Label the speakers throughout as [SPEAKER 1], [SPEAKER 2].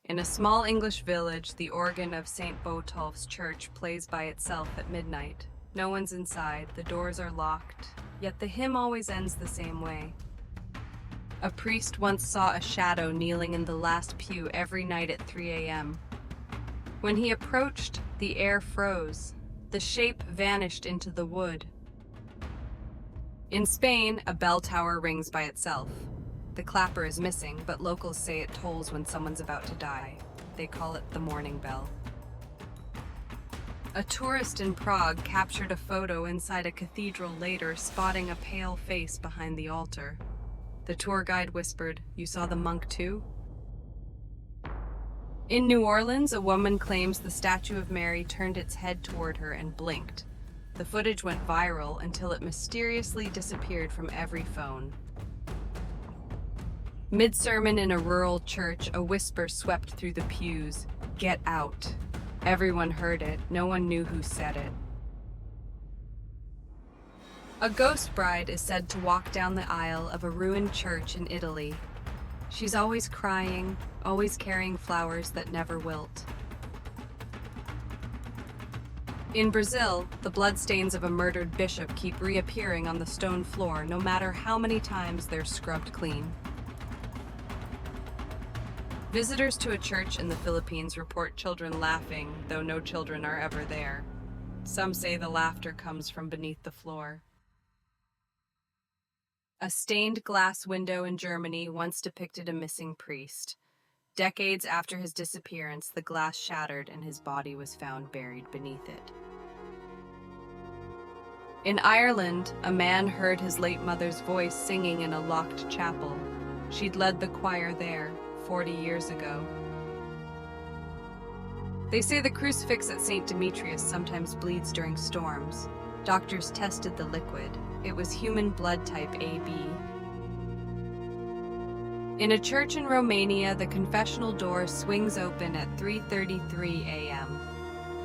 [SPEAKER 1] In a small English village, the organ of St. Botolph's church plays by itself at midnight. No one's inside, the doors are locked, yet the hymn always ends the same way. A priest once saw a shadow kneeling in the last pew every night at 3 a.m. When he approached, the air froze. The shape vanished into the wood. In Spain, a bell tower rings by itself. The clapper is missing, but locals say it tolls when someone's about to die. They call it the morning bell. A tourist in Prague captured a photo inside a cathedral later, spotting a pale face behind the altar. The tour guide whispered, "You saw the monk too?" In New Orleans, a woman claims the statue of Mary turned its head toward her and blinked. The footage went viral until it mysteriously disappeared from every phone. Mid-sermon in a rural church, a whisper swept through the pews, "Get out." Everyone heard it. No one knew who said it. A ghost bride is said to walk down the aisle of a ruined church in Italy. She's always crying, always carrying flowers that never wilt. In Brazil, the bloodstains of a murdered bishop keep reappearing on the stone floor, no matter how many times they're scrubbed clean. Visitors to a church in the Philippines report children laughing, though no children are ever there. Some say the laughter comes from beneath the floor. A stained glass window in Germany once depicted a missing priest. Decades after his disappearance, the glass shattered and his body was found buried beneath it. In Ireland, a man heard his late mother's voice singing in a locked chapel. She'd led the choir there 40 years ago. They say the crucifix at St. Demetrius sometimes bleeds during storms. Doctors tested the liquid. It was human blood type AB. In a church in Romania, the confessional door swings open at 3:33 a.m.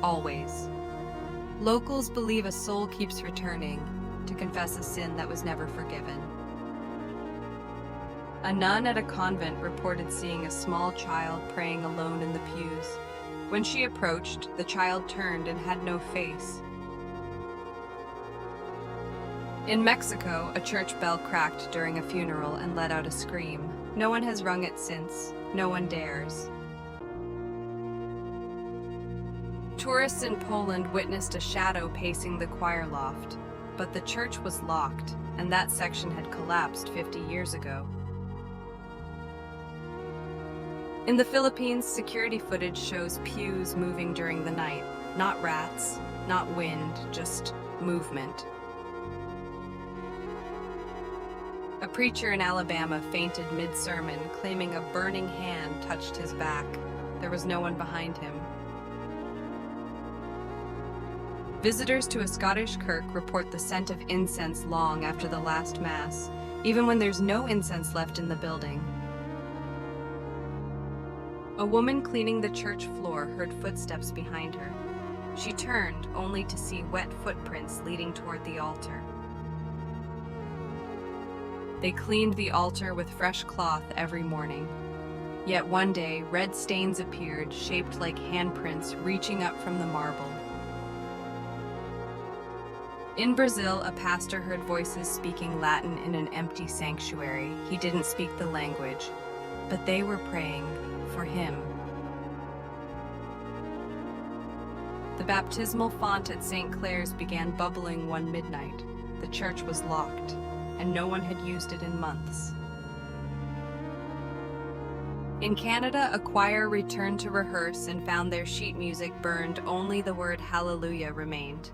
[SPEAKER 1] Always. Locals believe a soul keeps returning to confess a sin that was never forgiven. A nun at a convent reported seeing a small child praying alone in the pews. When she approached, the child turned and had no face. In Mexico, a church bell cracked during a funeral and let out a scream. No one has rung it since. No one dares. Tourists in Poland witnessed a shadow pacing the choir loft, but the church was locked, and that section had collapsed 50 years ago. In the Philippines, security footage shows pews moving during the night. Not rats, not wind, just movement. A preacher in Alabama fainted mid-sermon, claiming a burning hand touched his back. There was no one behind him. Visitors to a Scottish kirk report the scent of incense long after the last mass, even when there's no incense left in the building. A woman cleaning the church floor heard footsteps behind her. She turned, only to see wet footprints leading toward the altar. They cleaned the altar with fresh cloth every morning. Yet one day, red stains appeared, shaped like handprints reaching up from the marble. In Brazil, a pastor heard voices speaking Latin in an empty sanctuary. He didn't speak the language, but they were praying for him. The baptismal font at St. Clair's began bubbling one midnight. The church was locked, and no one had used it in months. In Canada, a choir returned to rehearse and found their sheet music burned. Only the word hallelujah remained.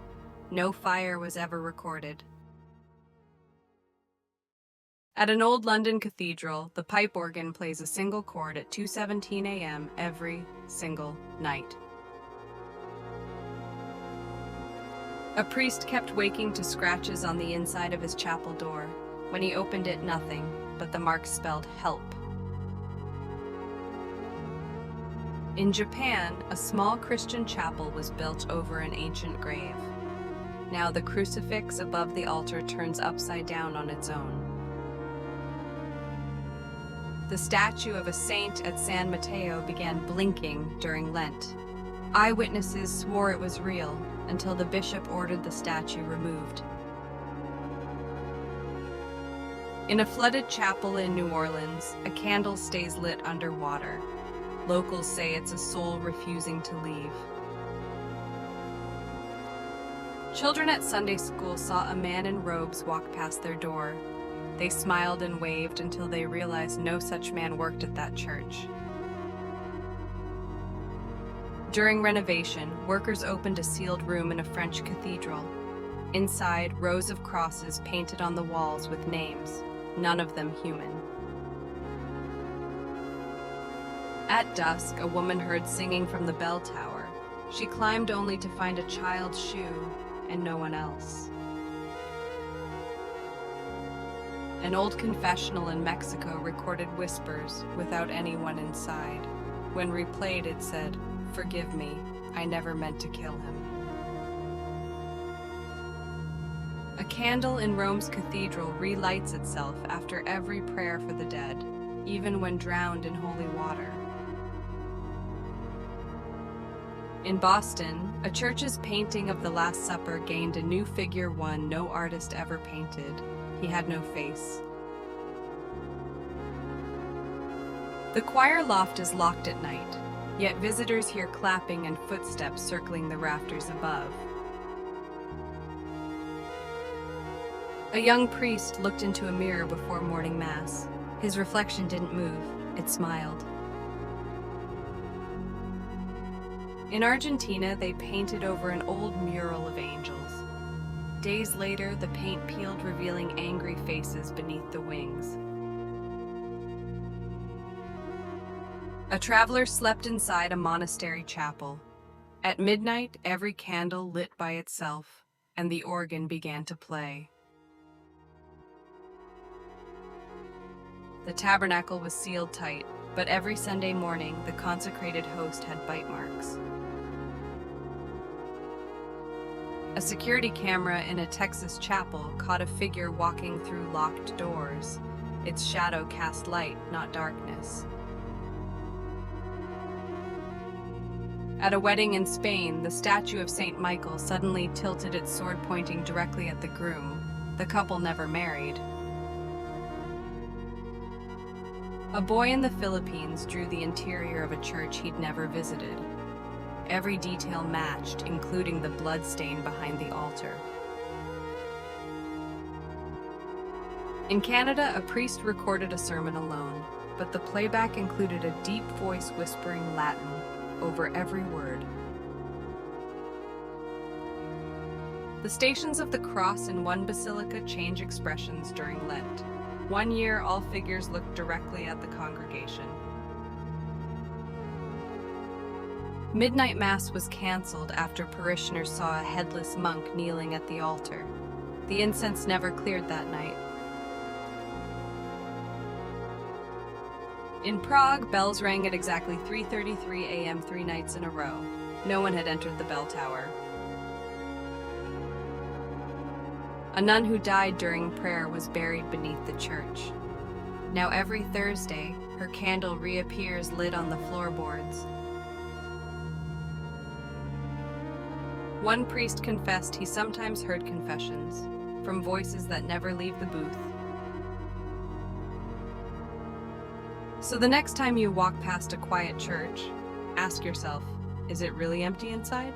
[SPEAKER 1] No fire was ever recorded. At an old London cathedral, the pipe organ plays a single chord at 2:17 a.m. every single night. A priest kept waking to scratches on the inside of his chapel door. When he opened it, nothing, but the marks spelled help. In Japan, a small Christian chapel was built over an ancient grave. Now the crucifix above the altar turns upside down on its own. The statue of a saint at San Mateo began blinking during Lent. Eyewitnesses swore it was real until the bishop ordered the statue removed. In a flooded chapel in New Orleans, a candle stays lit underwater. Locals say it's a soul refusing to leave. Children at Sunday school saw a man in robes walk past their door. They smiled and waved until they realized no such man worked at that church. During renovation, workers opened a sealed room in a French cathedral. Inside, rows of crosses painted on the walls with names, none of them human. At dusk, a woman heard singing from the bell tower. She climbed only to find a child's shoe and no one else. An old confessional in Mexico recorded whispers without anyone inside. When replayed, it said, "Forgive me, I never meant to kill him." A candle in Rome's cathedral relights itself after every prayer for the dead, even when drowned in holy water. In Boston, a church's painting of the Last Supper gained a new figure one no artist ever painted. He had no face. The choir loft is locked at night, yet visitors hear clapping and footsteps circling the rafters above. A young priest looked into a mirror before morning mass. His reflection didn't move, it smiled. In Argentina, they painted over an old mural of angels. Days later, the paint peeled, revealing angry faces beneath the wings. A traveler slept inside a monastery chapel. At midnight, every candle lit by itself, and the organ began to play. The tabernacle was sealed tight, but every Sunday morning, the consecrated host had bite marks. A security camera in a Texas chapel caught a figure walking through locked doors. Its shadow cast light, not darkness. At a wedding in Spain, the statue of Saint Michael suddenly tilted its sword pointing directly at the groom. The couple never married. A boy in the Philippines drew the interior of a church he'd never visited. Every detail matched, including the blood stain behind the altar. In Canada, a priest recorded a sermon alone, but the playback included a deep voice whispering Latin over every word. The Stations of the Cross in one basilica change expressions during Lent. One year, all figures looked directly at the congregation. Midnight Mass was canceled after parishioners saw a headless monk kneeling at the altar. The incense never cleared that night. In Prague, bells rang at exactly 3:33 a.m. 3 nights in a row. No one had entered the bell tower. A nun who died during prayer was buried beneath the church. Now every Thursday, her candle reappears lit on the floorboards. One priest confessed he sometimes heard confessions from voices that never leave the booth. So the next time you walk past a quiet church, ask yourself, is it really empty inside?